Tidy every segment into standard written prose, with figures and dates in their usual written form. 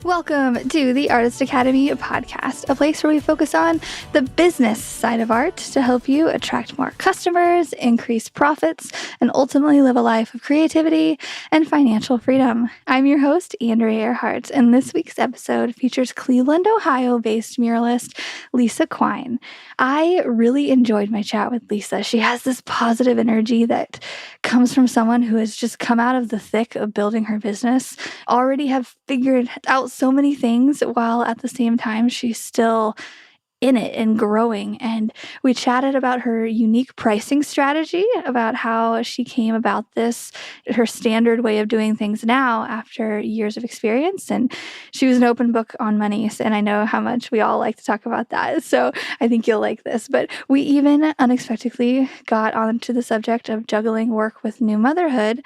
Welcome to the Artist Academy podcast, a place where we focus on the business side of art to help you attract more customers, increase profits, and ultimately live a life of creativity and financial freedom. I'm your host, Andrea Earhart, and this week's episode features Cleveland, Ohio-based muralist Lisa Quine. I really enjoyed my chat with Lisa. She has this positive energy that comes from someone who has just come out of the thick of building her business, already have figured out so many things, while at the same time she's still in it and growing. And we chatted about her unique pricing strategy, about how she came about this, her standard way of doing things now after years of experience. And she was an open book on money. And I know how much we all like to talk about that. So I think you'll like this. But we even unexpectedly got onto the subject of juggling work with new motherhood,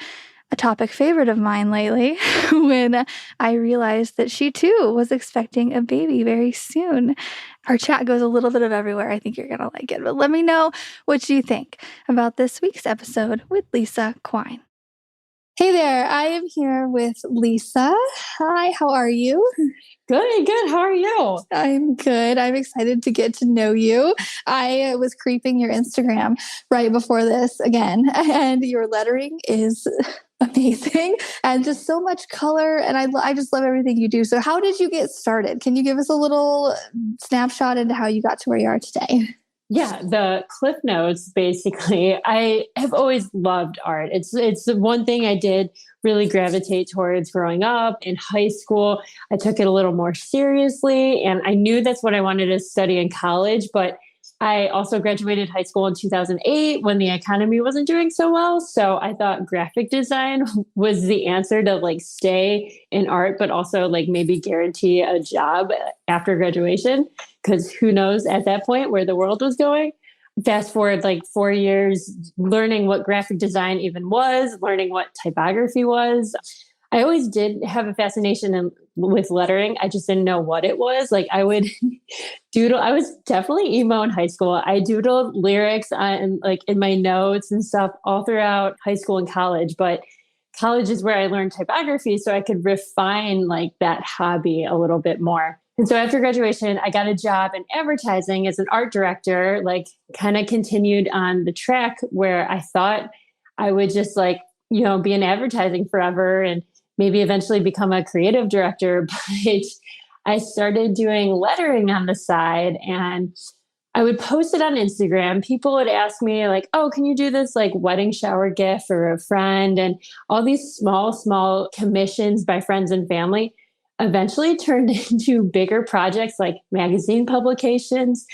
a topic favorite of mine lately, when I realized that she too was expecting a baby very soon. Our chat goes a little bit of everywhere. I think you're going to like it. But let me know what you think about this week's episode with Lisa Quine. Hey there, I am here with Lisa. Hi, how are you? Good. How are you? I'm good. I'm excited to get to know you. I was creeping your Instagram right before this again, and your lettering is amazing and just so much color. And I just love everything you do. So how did you get started? Can you give us a little snapshot into how you got to where you are today? Yeah, the Cliff Notes, basically. I have always loved art. It's the one thing I did really gravitate towards growing up. In high school, I took it a little more seriously, and I knew that's what I wanted to study in college, but I also graduated high school in 2008 when the economy wasn't doing so well. So I thought graphic design was the answer to like stay in art, but also like maybe guarantee a job after graduation, because who knows at that point where the world was going. Fast forward like 4 years, learning what graphic design even was, learning what typography was. I always did have a fascination with lettering. I just didn't know what it was. Like I would doodle. I was definitely emo in high school. I doodled lyrics on like in my notes and stuff all throughout high school and college. But college is where I learned typography, so I could refine like that hobby a little bit more. And so after graduation, I got a job in advertising as an art director, like kind of continued on the track where I thought I would just like, be in advertising forever and maybe eventually become a creative director. But I started doing lettering on the side and I would post it on Instagram. People would ask me like, oh, can you do this like wedding shower gift for a friend? And all these small commissions by friends and family eventually turned into bigger projects like magazine publications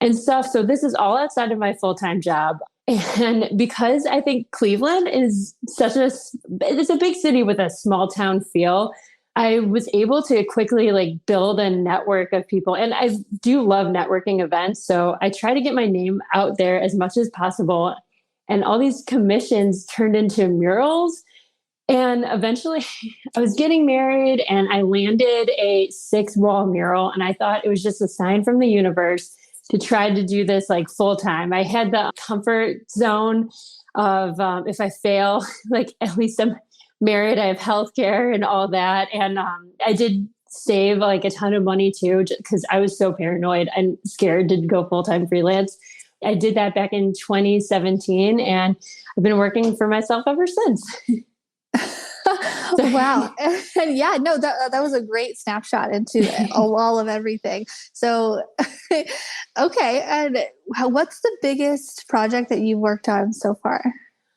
and stuff. So this is all outside of my full-time job. And because I think Cleveland is it's a big city with a small town feel, I was able to quickly like build a network of people. And I do love networking events. So I try to get my name out there as much as possible. And all these commissions turned into murals. And eventually I was getting married and I landed a 6-wall mural. And I thought it was just a sign from the universe to try to do this like full time. I had the comfort zone of if I fail, like at least I'm married, I have healthcare and all that. And I did save like a ton of money too, because I was so paranoid and scared to go full time freelance. I did that back in 2017 and I've been working for myself ever since. Wow. And yeah, no, that was a great snapshot into all of everything. So, okay. And what's the biggest project that you've worked on so far?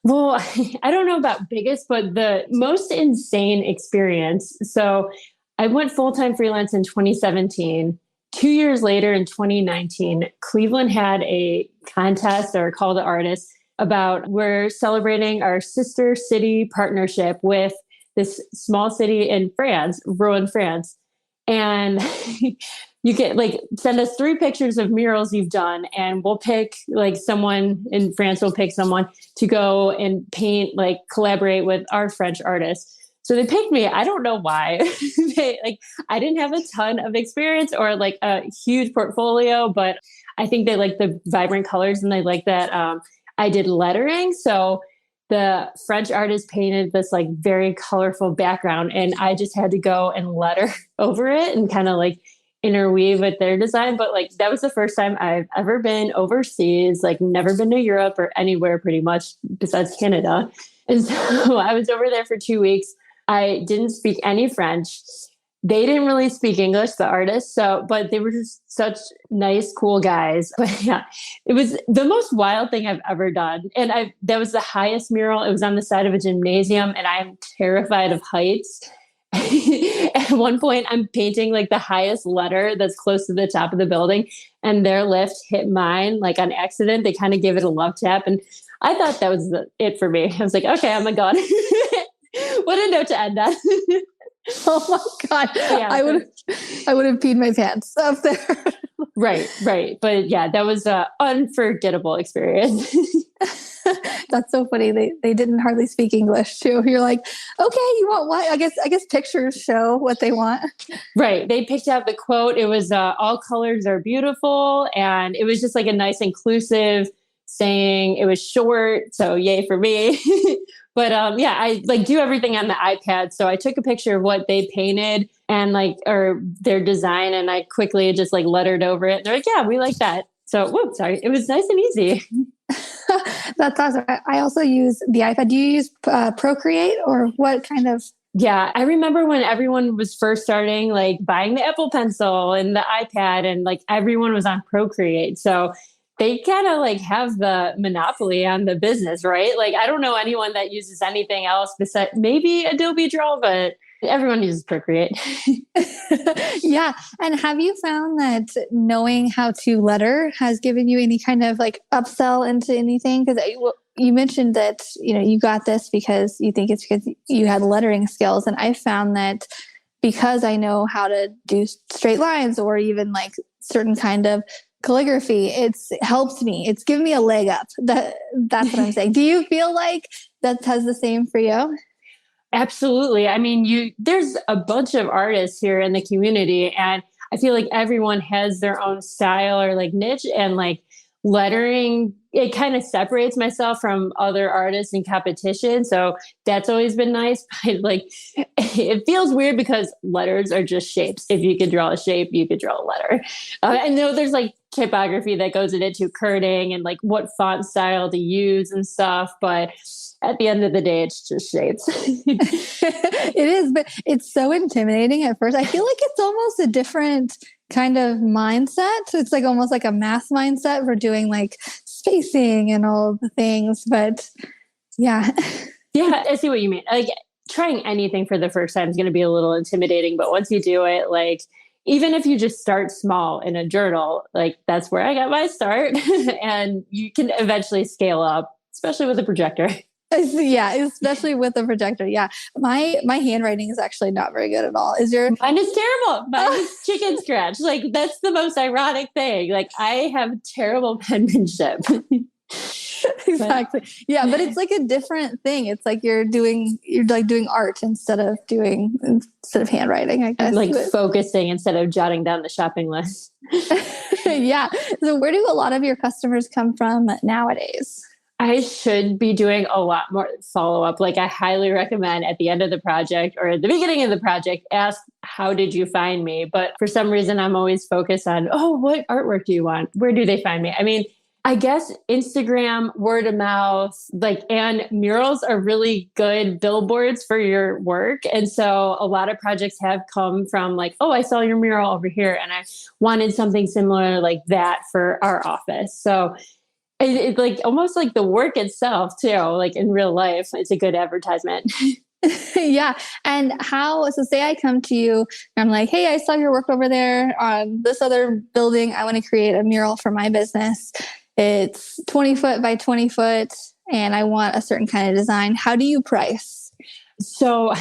Well, I don't know about biggest, but the most insane experience. So I went full-time freelance in 2017. 2 years later in 2019, Cleveland had a contest or a call to artists about we're celebrating our sister city partnership with this small city in France, Rouen, France. And you get like, send us 3 pictures of murals you've done and we'll pick like someone in France will pick someone to go and paint, like collaborate with our French artists. So they picked me. I don't know why. I didn't have a ton of experience or like a huge portfolio, but I think they like the vibrant colors and they like that I did lettering. So the French artist painted this like very colorful background, and I just had to go and letter over it and kind of like interweave with their design. But like that was the first time I've ever been overseas, like never been to Europe or anywhere pretty much besides Canada. And so I was over there for 2 weeks. I didn't speak any French. They didn't really speak English, the artists. So, but they were just such nice, cool guys. But yeah, it was the most wild thing I've ever done. And that was the highest mural. It was on the side of a gymnasium, and I am terrified of heights. At one point, I'm painting like the highest letter that's close to the top of the building, and their lift hit mine like on accident. They kind of gave it a love tap, and I thought that was it for me. I was like, okay, oh my God. What a note to end on. Oh my God. Yeah, I would have peed my pants up there. Right. But yeah, that was an unforgettable experience. That's so funny. They didn't hardly speak English too. You're like, okay, you want what? I guess pictures show what they want. Right. They picked out the quote. It was all colors are beautiful. And it was just like a nice inclusive saying. It was short. So yay for me. But yeah, I like do everything on the iPad. So I took a picture of what they painted and or their design, and I quickly just like lettered over it. They're like, yeah, we like that. So, whoops, sorry. It was nice and easy. That's awesome. I also use the iPad. Do you use Procreate, or what kind of? Yeah, I remember when everyone was first starting, like buying the Apple Pencil and the iPad, and like everyone was on Procreate. So they kind of like have the monopoly on the business, right? Like, I don't know anyone that uses anything else besides maybe Adobe Draw, but everyone uses Procreate. Yeah. And have you found that knowing how to letter has given you any kind of like upsell into anything? Because you mentioned that, you got this because you think it's because you had lettering skills. And I found that because I know how to do straight lines or even like certain kind of calligraphy, it's helped me. It's given me a leg up. That's what I'm saying. Do you feel like that has the same for you? Absolutely. I mean, there's a bunch of artists here in the community, and I feel like everyone has their own style or like niche, and like lettering, it kind of separates myself from other artists in competition. So that's always been nice. But like, it feels weird because letters are just shapes. If you could draw a shape, you could draw a letter. I know there's like typography that goes into kerning and like what font style to use and stuff, but at the end of the day, it's just shapes. It is, but it's so intimidating at first. I feel like it's almost a different kind of mindset. It's like almost like a math mindset for doing like spacing and all the things. But yeah. Yeah, I see what you mean. Like trying anything for the first time is going to be a little intimidating, but once you do it, like even if you just start small in a journal, like that's where I got my start, and you can eventually scale up, especially with a projector. Yeah, especially with the projector. Yeah. My handwriting is actually not very good at all. Mine is terrible. Mine is chicken scratch. Like that's the most ironic thing. Like I have terrible penmanship. Exactly. Yeah, but it's like a different thing. It's like you're doing art instead of handwriting, I guess. Like focusing instead of jotting down the shopping list. Yeah. So where do a lot of your customers come from nowadays? I should be doing a lot more follow-up. Like I highly recommend at the end of the project or at the beginning of the project, ask, how did you find me? But for some reason, I'm always focused on, what artwork do you want? Where do they find me? I mean, I guess Instagram, word of mouth, and murals are really good billboards for your work. And so a lot of projects have come from like, I saw your mural over here and I wanted something similar like that for our office. So it's like almost like the work itself too, like in real life, it's a good advertisement. Yeah. And so say I come to you and I'm like, hey, I saw your work over there on this other building. I want to create a mural for my business. It's 20 foot by 20 foot and I want a certain kind of design. How do you price? So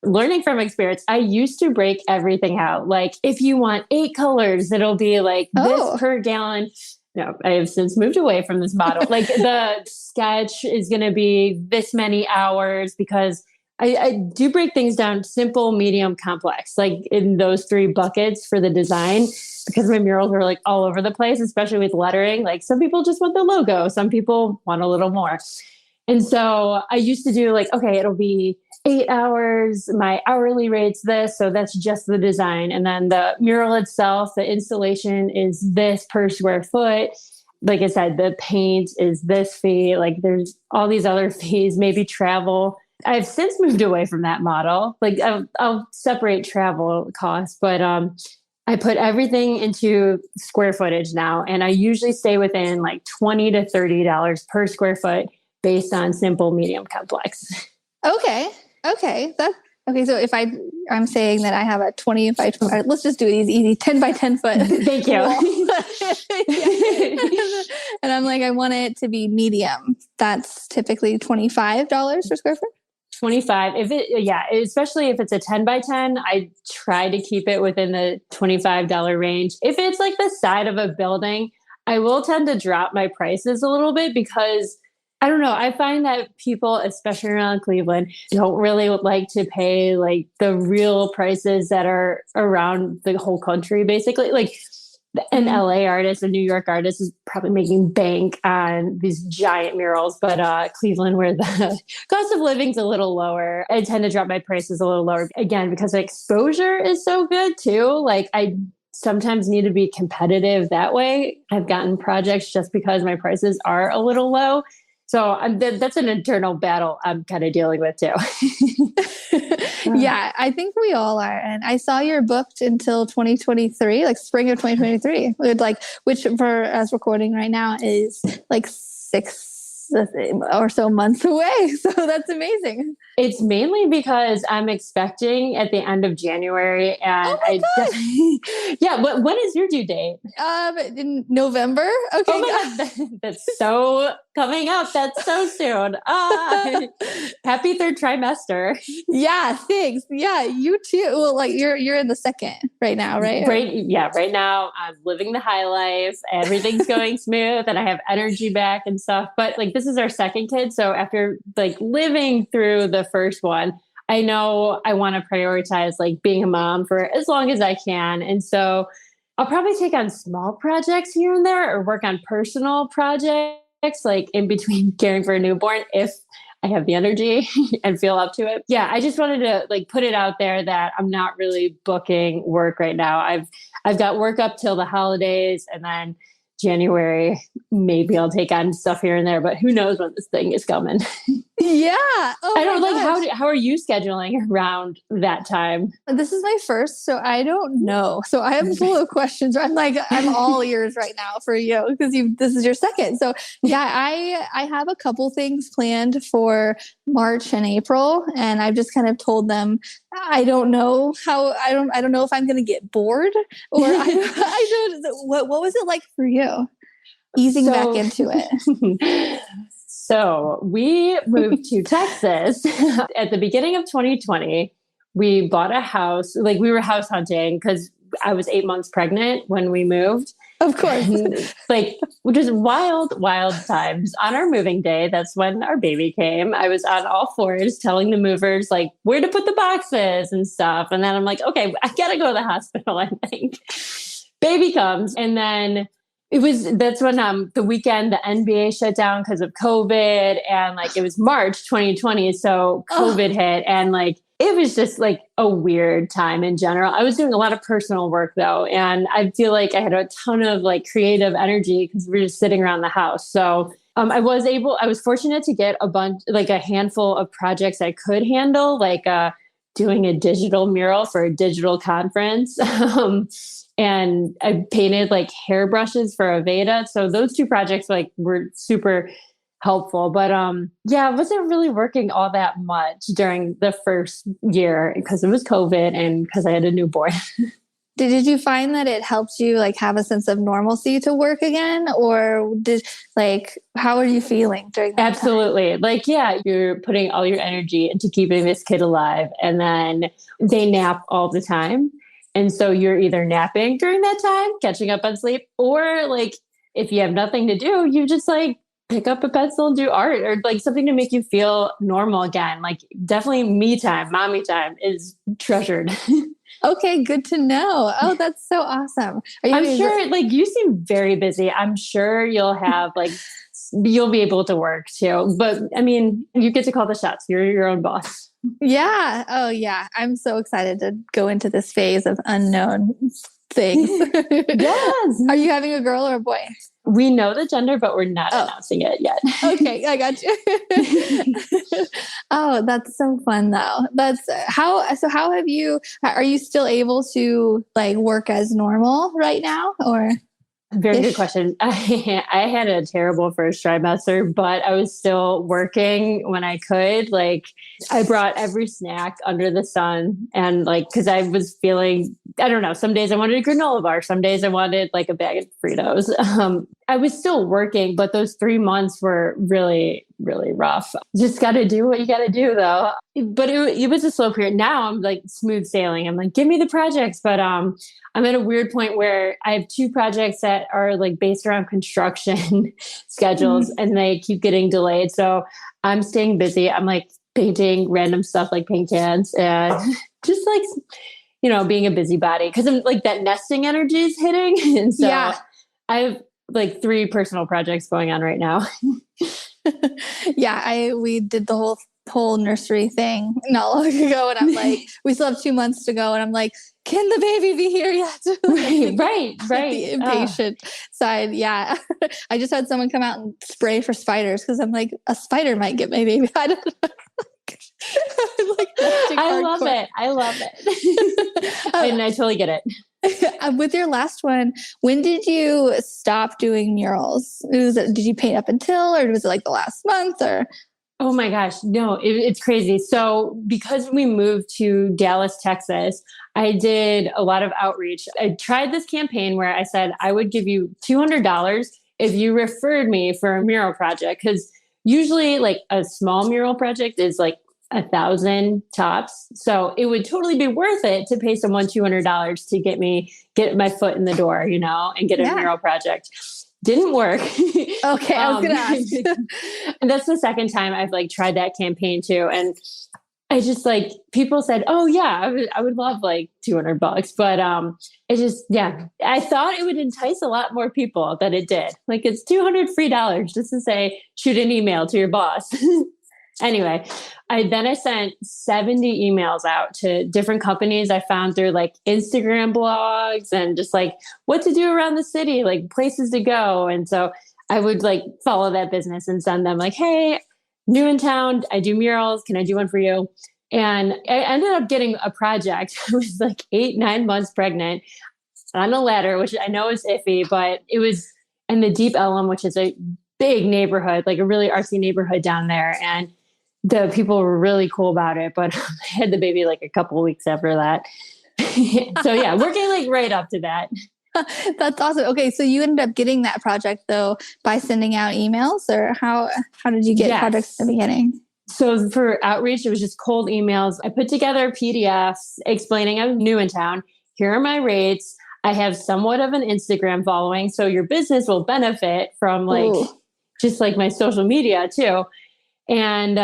learning from experience, I used to break everything out. Like if you want 8 colors, it'll be like this per gallon. No, I have since moved away from this model. Like the sketch is going to be this many hours because I do break things down simple, medium, complex, like in those 3 buckets for the design, because my murals are like all over the place, especially with lettering. Like some people just want the logo. Some people want a little more. And so I used to do like, okay, it'll be 8 hours. My hourly rate's this. So that's just the design. And then the mural itself, the installation is this per square foot. Like I said, the paint is this fee. Like there's all these other fees, maybe travel. I've since moved away from that model. Like I'll separate travel costs, but I put everything into square footage now, and I usually stay within like $20 to $30 per square foot based on simple, medium, complex. Okay. Okay. Okay. So if I'm saying that I have a 20 by 20, let's just do it easy 10 by 10 foot. Thank you. And I'm like, I want it to be medium. That's typically $25 per square foot. 25. Especially if it's a 10 by 10, I try to keep it within the $25 range. If it's like the side of a building, I will tend to drop my prices a little bit because I don't know. I find that people, especially around Cleveland, don't really like to pay like the real prices that are around the whole country, basically. Like an LA artist, a New York artist is probably making bank on these giant murals, but Cleveland, where the cost of living's a little lower, I tend to drop my prices a little lower. Again, because the exposure is so good too. Like I sometimes need to be competitive that way. I've gotten projects just because my prices are a little low. So that's an internal battle I'm kind of dealing with too. Yeah, I think we all are. And I saw you're booked until 2023, like spring of 2023, which for us recording right now is like 6 or so months away. So that's amazing. It's mainly because I'm expecting at the end of January, and when is your due date? In November. Okay. Oh my God, that's so coming up. That's so soon. Happy third trimester. Yeah, thanks. Yeah, you too. Well, like you're in the second right now, right? Right now I'm living the high life. Everything's going smooth, and I have energy back and stuff. But like this is our second kid, so after like living through the first one, I know I want to prioritize like being a mom for as long as I can. And so I'll probably take on small projects here and there or work on personal projects like in between caring for a newborn if I have the energy and feel up to it. Yeah, I just wanted to like put it out there that I'm not really booking work right now. I've got work up till the holidays, and then January, maybe I'll take on stuff here and there, but who knows when this thing is coming. Yeah. Oh, I don't like how are you scheduling around that time? This is my first, so I don't know. So I am full of questions. I'm all ears right now for you because this is your second. So yeah, I have a couple things planned for March and April, and I've just kind of told them I don't know I don't know if I'm going to get bored or what was it like for you easing back into it? So we moved to Texas at the beginning of 2020. We bought a house, like we were house hunting because I was 8 months pregnant when we moved. Of course. Like, which is wild, wild times. On our moving day, that's when our baby came. I was on all fours telling the movers like where to put the boxes and stuff. And then I'm like, okay, I gotta go to the hospital, I think. Baby comes, and then that's when the weekend the NBA shut down because of COVID, and like it was March 2020, so COVID hit, and like it was just like a weird time in general. I was doing a lot of personal work though, and I feel like I had a ton of like creative energy because we were just sitting around the house. So I was fortunate to get a handful of projects I could handle, like doing a digital mural for a digital conference. And I painted like hairbrushes for Aveda. So those two projects were super helpful. But I wasn't really working all that much during the first year because it was COVID and because I had a newborn. Did you find that it helped you like have a sense of normalcy to work again? Or how are you feeling during that Absolutely. time? You're putting all your energy into keeping this kid alive, and then they nap all the time. And so you're either napping during that time, catching up on sleep, or like if you have nothing to do, you just like pick up a pencil and do art or like something to make you feel normal again. Like definitely me time, mommy time is treasured. Okay, good to know. Oh, that's so awesome. Are you I'm is sure like you seem very busy. I'm sure you'll have like, you'll be able to work too. But I mean, you get to call the shots. You're your own boss. Yeah. Oh, yeah. I'm so excited to go into this phase of unknown things. Yes. Are you having a girl or a boy? We know the gender, but we're not Oh, announcing it yet. okay. I got you. Oh, that's so fun though. How have are you still able to like work as normal right now or? Very good Ish? question. I had a terrible first trimester, but I was still working when I could. Like, I brought every snack under the sun, and like, because I was feeling, I don't know. Some days I wanted a granola bar. Some days I wanted like a bag of Fritos. I was still working, but those 3 months were really, really rough. Just got to do what you got to do, though. But it was a slow period. Now I'm like smooth sailing. I'm like, give me the projects, but I'm at a weird point where I have two projects that are like based around construction schedules and they keep getting delayed. So I'm staying busy. I'm like painting random stuff like paint cans and just like, being a busybody because I'm like that nesting energy is hitting. And so Yeah. I have like 3 personal projects going on right now. Yeah, we did the whole nursery thing not long ago, and I'm like, we still have 2 months to go, and I'm like, can the baby be here yet? Right. The impatient side, yeah. I just had someone come out and spray for spiders because I'm like, a spider might get my baby. I don't know. I love it. And I totally get it. With your last one, when did you stop doing murals? Did you paint up until, or was it like the last month or? Oh my gosh, no, it's crazy. So because we moved to Dallas, Texas, I did a lot of outreach. I tried this campaign where I said I would give you $200 if you referred me for a mural project. Because usually like a small mural project is like 1,000 tops. So it would totally be worth it to pay someone $200 to get my foot in the door, and get a mural project. Didn't work. Okay, I was gonna ask. And that's the second time I've like tried that campaign too. And I just like people said, "Oh yeah, I would love like $200." But it just I thought it would entice a lot more people than it did. Like it's $200 free just to say shoot an email to your boss. Anyway, I sent 70 emails out to different companies I found through like Instagram blogs and just like what to do around the city, like places to go. And so I would like follow that business and send them like, hey, new in town, I do murals. Can I do one for you? And I ended up getting a project. I was like 8-9 months pregnant on a ladder, which I know is iffy, but it was in the Deep Ellum, which is a big neighborhood, like a really artsy neighborhood down there. And the people were really cool about it, but I had the baby like a couple of weeks after that. So yeah, working like right up to that. That's awesome. Okay, so you ended up getting that project though by sending out emails, or how did you get projects at the beginning? So for outreach, it was just cold emails. I put together PDFs explaining I'm new in town. Here are my rates. I have somewhat of an Instagram following, so your business will benefit from like just like my social media too. And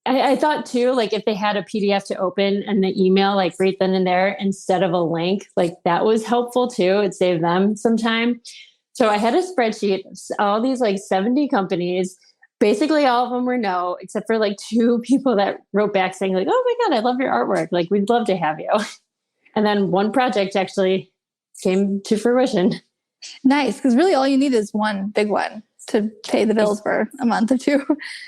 I thought too, like if they had a PDF to open and the email, like right then and there, instead of a link, like that was helpful too. It saved them some time. So I had a spreadsheet, all these like 70 companies, basically all of them were no, except for like 2 people that wrote back saying like, oh my God, I love your artwork. Like we'd love to have you. And then one project actually came to fruition. Nice. Because really all you need is one big one to pay the bills for a month or 2.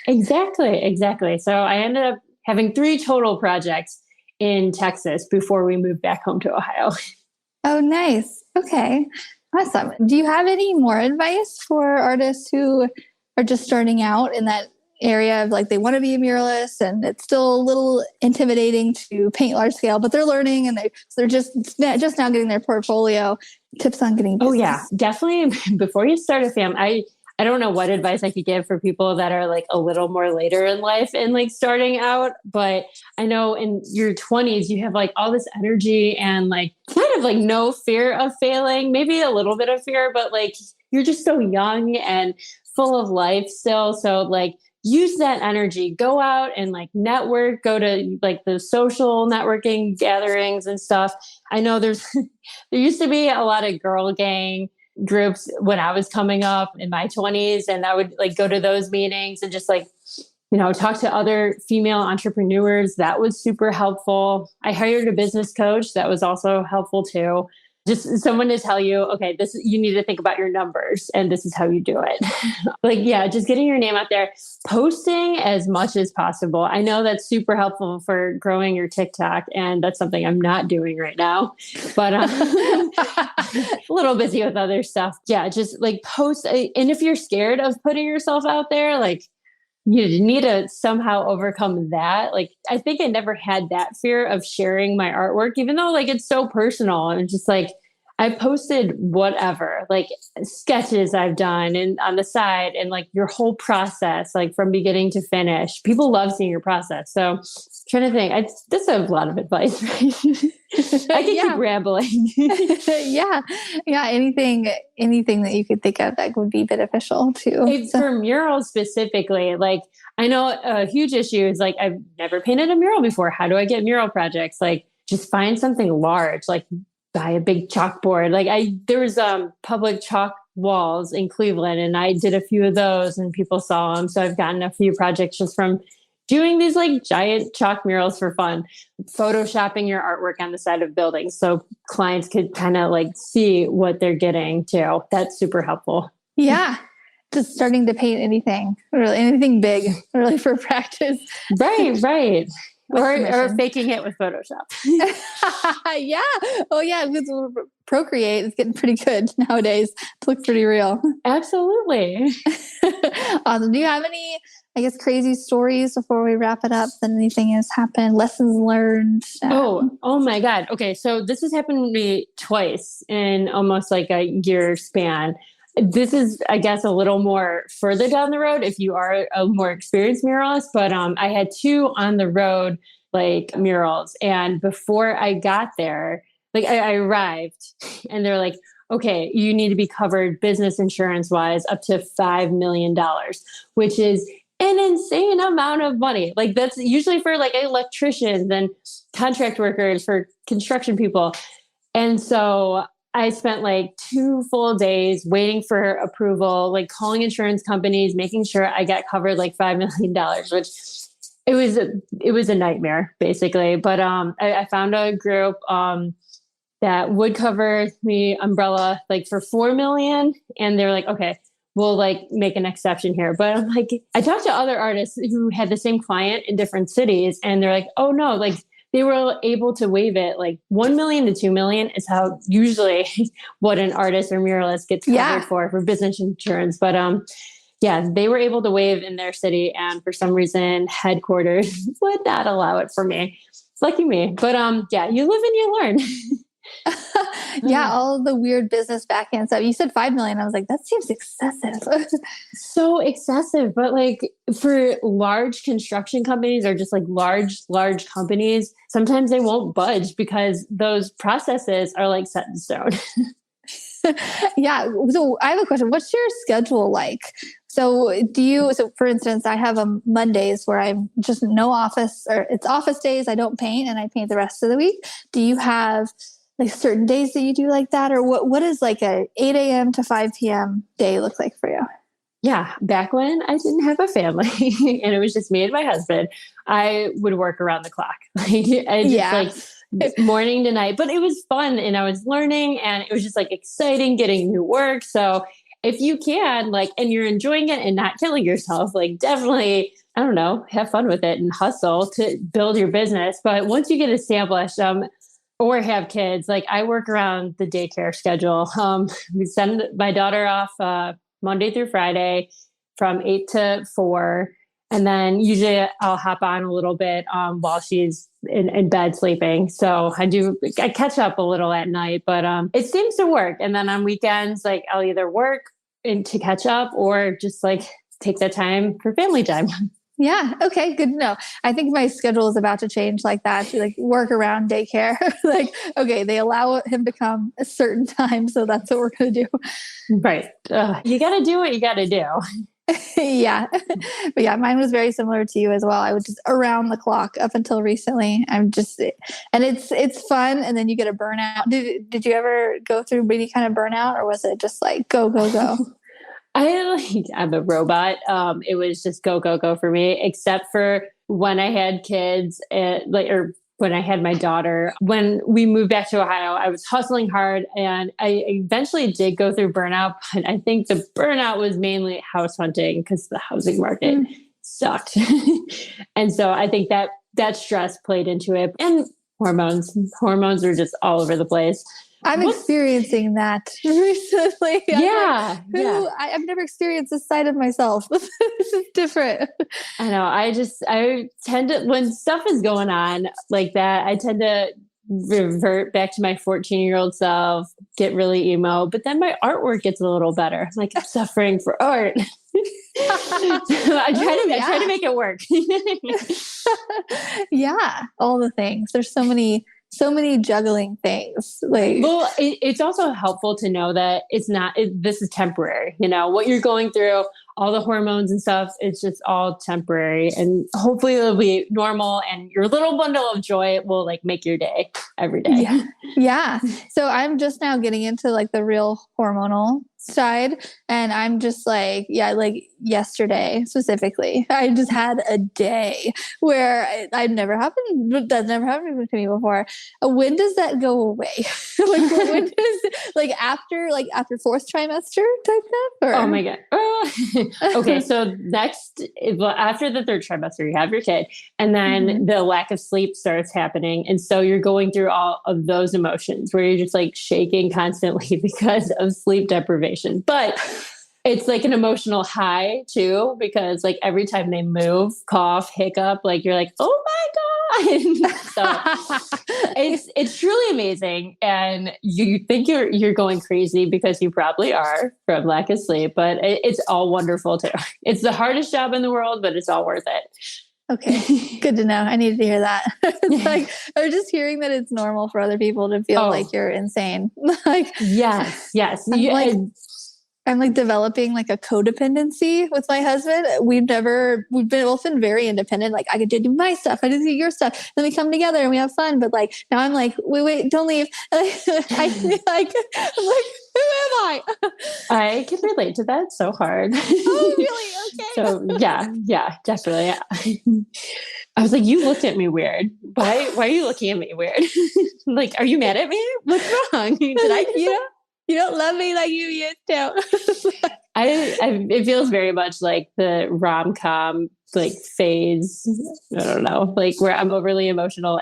Exactly. So I ended up having 3 total projects in Texas before we moved back home to Ohio. Oh, nice. Okay. Awesome. Do you have any more advice for artists who are just starting out in that area of like they want to be a muralist and it's still a little intimidating to paint large scale, but they're learning and they're just now getting their portfolio? Tips on getting business. Oh yeah, definitely. Before you start a fam, I don't know what advice I could give for people that are like a little more later in life and like starting out. But I know in your 20s, you have like all this energy and like kind of like no fear of failing, maybe a little bit of fear, but like you're just so young and full of life still. So like use that energy, go out and like network, go to like the social networking gatherings and stuff. I know there used to be a lot of girl gang groups when I was coming up in my 20s, and I would like go to those meetings and just like, talk to other female entrepreneurs. That was super helpful. I hired a business coach. That was also helpful too. Just someone to tell you, okay, you need to think about your numbers and this is how you do it. Like, yeah, just getting your name out there, posting as much as possible. I know that's super helpful for growing your TikTok, and that's something I'm not doing right now, but a little busy with other stuff. Yeah, just like post. And if you're scared of putting yourself out there, like, you need to somehow overcome that. Like, I think I never had that fear of sharing my artwork, even though like it's so personal. And just like, I posted whatever, like sketches I've done and on the side, and like your whole process, like from beginning to finish. People love seeing your process. So trying to think, this is a lot of advice, right? I can keep rambling. Yeah. Anything that you could think of that would be beneficial too. For murals specifically, like I know a huge issue is like, I've never painted a mural before. How do I get mural projects? Like just find something large, like buy a big chalkboard. Like there was public chalk walls in Cleveland, and I did a few of those and people saw them. So I've gotten a few projects just from doing these like giant chalk murals for fun, photoshopping your artwork on the side of buildings so clients could kind of like see what they're getting too. That's super helpful. Yeah. Just starting to paint anything big, really, for practice. Right. Or faking it with Photoshop. Yeah. Oh yeah. With Procreate, it's getting pretty good nowadays. It looks pretty real. Absolutely. Awesome. Do you have any, I guess, crazy stories before we wrap it up that anything has happened? Lessons learned? Oh my God. Okay. So this has happened to me twice in almost like a year span. This is, I guess, a little more further down the road if you are a more experienced muralist, but I had two on the road, like murals. And before I got there, like I arrived and they're like, okay, you need to be covered business insurance wise up to $5 million, which is an insane amount of money. Like that's usually for like electricians and contract workers, for construction people. And so I spent like 2 full days waiting for approval, like calling insurance companies, making sure I got covered like $5 million, which it was a nightmare basically. But I found a group that would cover me umbrella like for $4 million, and they're like, okay, we'll like make an exception here. But I'm like, I talked to other artists who had the same client in different cities, and they're like, oh no, like they were able to waive it. Like 1 million to 2 million is how usually what an artist or muralist gets covered for business insurance. But yeah, they were able to waive in their city, and for some reason headquarters would not allow it for me. Lucky me. But yeah, you live and you learn. Yeah, all the weird business backhand stuff. You said 5 million. I was like, that seems excessive. So excessive. But like for large construction companies or just like large companies, sometimes they won't budge because those processes are like set in stone. Yeah. So I have a question. What's your schedule like? So for instance, I have Mondays where I'm just no office, or it's office days. I don't paint and I paint the rest of the week. Do you have like certain days that you do like that? Or what is like a 8 a.m. to 5 p.m. day look like for you? Yeah. Back when I didn't have a family and it was just me and my husband, I would work around the clock. Like morning to night, but it was fun and I was learning and it was just like exciting getting new work. So if you can, like, and you're enjoying it and not killing yourself, like definitely, I don't know, have fun with it and hustle to build your business. But once you get established, or have kids, like I work around the daycare schedule. We send my daughter off Monday through Friday from 8 to 4. And then usually I'll hop on a little bit while she's in bed sleeping. So I catch up a little at night, but it seems to work. And then on weekends, like I'll either work to catch up or just like take that time for family time. Yeah. Okay. Good to know. I think my schedule is about to change like that, to like work around daycare. Like, okay, they allow him to come a certain time. So that's what we're going to do. Right. You got to do what you got to do. Yeah. But yeah, mine was very similar to you as well. I was just around the clock up until recently. And it's fun. And then you get a burnout. Did you ever go through any kind of burnout, or was it just like go, go, go? I'm a robot. It was just go, go, go for me, except for when I had kids or when I had my daughter. When we moved back to Ohio, I was hustling hard and I eventually did go through burnout. But I think the burnout was mainly house hunting because the housing market sucked. And so I think that stress played into it, and hormones are just all over the place. I'm experiencing that recently. Yeah. I've never experienced this side of myself. This is different. I know. I tend to, when stuff is going on like that, I tend to revert back to my 14-year-old self, get really emo, but then my artwork gets a little better. I'm like, I'm suffering for art. I try to make it work. Yeah. All the things. There's so many juggling things. Well, it's also helpful to know that this is temporary. What you're going through, all the hormones and stuff, it's just all temporary, and hopefully it'll be normal, and your little bundle of joy will make your day every day. Yeah. Yeah. So I'm just now getting into the real hormonal side, and I'm just yesterday specifically, I just had a day where that's never happened to me before. When does that go away? When does after fourth trimester type stuff? Or? Oh my God. Okay. So after the third trimester, you have your kid, and then the lack of sleep starts happening. And so you're going through all of those emotions where you're just shaking constantly because of sleep deprivation. But it's an emotional high too, because every time they move, cough, hiccup, you're oh my God. So it's truly amazing. And you think you're going crazy because you probably are from lack of sleep, but it's all wonderful too. It's the hardest job in the world, but it's all worth it. Okay. Good to know. I needed to hear that. Or just hearing that it's normal for other people to feel like you're insane. Yes. I'm developing a codependency with my husband. We've both been very independent. I get to do my stuff. I get to do your stuff. Then we come together and we have fun. But now I'm wait, don't leave. I'm who am I? I can relate to that so hard. Oh, really? Okay. So yeah, definitely. Yeah. I was you looked at me weird. Why are you looking at me weird? Are you mad at me? What's wrong? Did I do You don't love me like you used to. it feels very much like the rom-com phase. I don't know, where I'm overly emotional,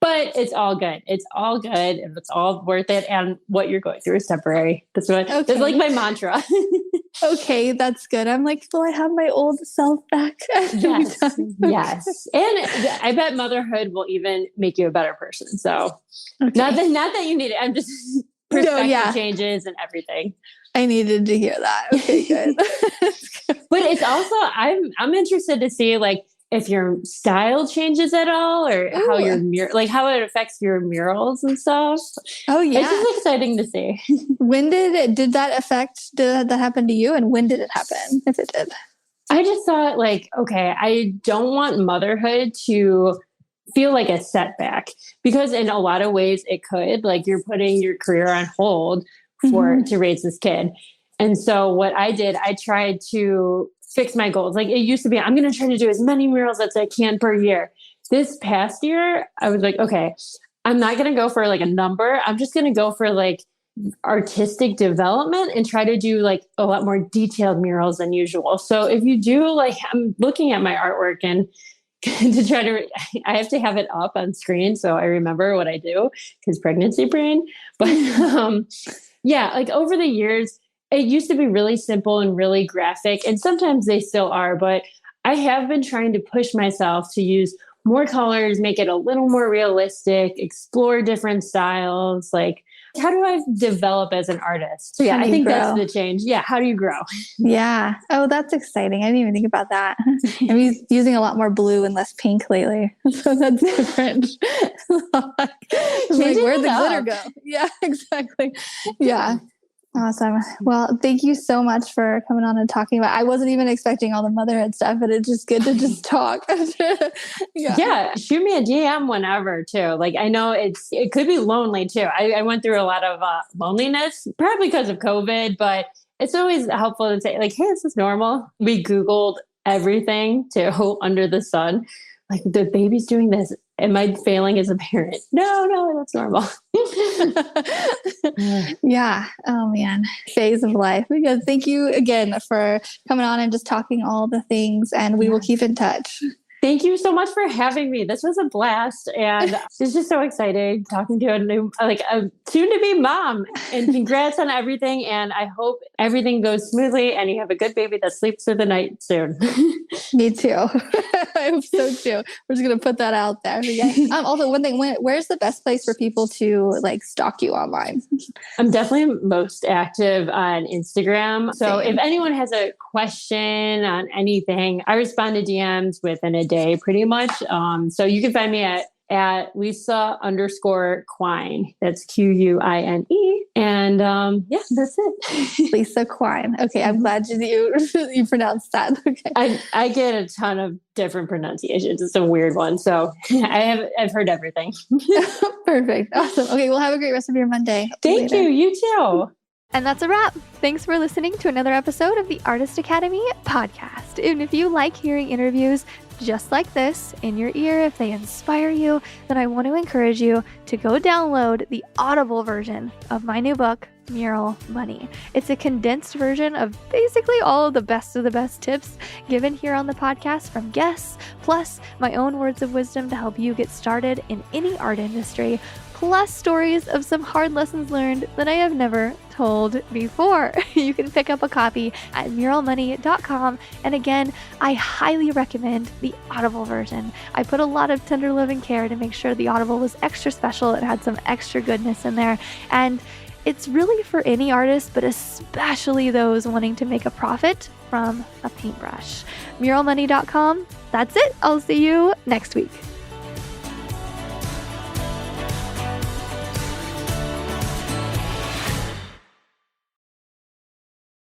but it's all good. It's all good, and it's all worth it. And what you're going through is temporary. That's my mantra. Okay, that's good. I'm will I have my old self back? Yes. And I bet motherhood will even make you a better person. So not that you need it. I'm just perspective changes and everything. I needed to hear that. Okay, good. But it's also, I'm interested to see if your style changes at all, or how your how it affects your murals and stuff. Oh yeah. It's just exciting to see. When did that happen to you? And when did it happen? If it did? I just thought okay, I don't want motherhood to feel like a setback, because in a lot of ways it could, you're putting your career on hold to raise this kid. And so what I did, I tried to fix my goals. It used to be, I'm going to try to do as many murals as I can per year. This past year, I was okay, I'm not going to go for a number. I'm just going to go for artistic development and try to do a lot more detailed murals than usual. So if you do I'm looking at my artwork and I have to have it up on screen so I remember what I do, because pregnancy brain. But over the years, it used to be really simple and really graphic, and sometimes they still are, but I have been trying to push myself to use more colors, make it a little more realistic, explore different styles. How do I develop as an artist? So I think that's the change. Yeah. How do you grow? Yeah. Oh, that's exciting. I didn't even think about that. I'm using a lot more blue and less pink lately. So that's different. Where'd the glitter go? Yeah, exactly. Yeah. Awesome. Well, thank you so much for coming on and talking about. I wasn't even expecting all the motherhood stuff, but it's just good to just talk. Yeah, shoot me a DM whenever too. Like I know it could be lonely too. I went through a lot of loneliness, probably because of COVID, but it's always helpful to say like, "Hey, this is normal." We Googled everything too under the sun. Like the baby's doing this. Am I failing as a parent? No, that's normal. Yeah. Oh man. Phase of life. Because thank you again for coming on and just talking all the things, and we will keep in touch. Thank you so much for having me. This was a blast. And it's just so exciting talking to a soon to be mom. And congrats on everything. And I hope everything goes smoothly and you have a good baby that sleeps through the night soon. Me too. I hope so too. We're just going to put that out there. Yeah. Also, one thing, where's the best place for people to like stalk you online? I'm definitely most active on Instagram. So if anyone has a question on anything, I respond to DMs within a day pretty much. So you can find me at Lisa_Quine. That's Quine. And that's it. Lisa Quine. Okay, I'm glad you pronounced that. Okay. I get a ton of different pronunciations. It's a weird one. So I've heard everything. Perfect. Awesome. Okay, well have a great rest of your Monday. Thank you. You too. And that's a wrap. Thanks for listening to another episode of the Artist Academy podcast. And if you like hearing interviews just like this in your ear, if they inspire you, then I want to encourage you to go download the Audible version of my new book, Mural Money. It's a condensed version of basically all of the best tips given here on the podcast from guests, plus my own words of wisdom to help you get started in any art industry, plus stories of some hard lessons learned that I have never told before. You can pick up a copy at muralmoney.com. And again, I highly recommend the Audible version. I put a lot of tender love and care to make sure the Audible was extra special. It had some extra goodness in there. And it's really for any artist, but especially those wanting to make a profit from a paintbrush. Muralmoney.com. That's it. I'll see you next week.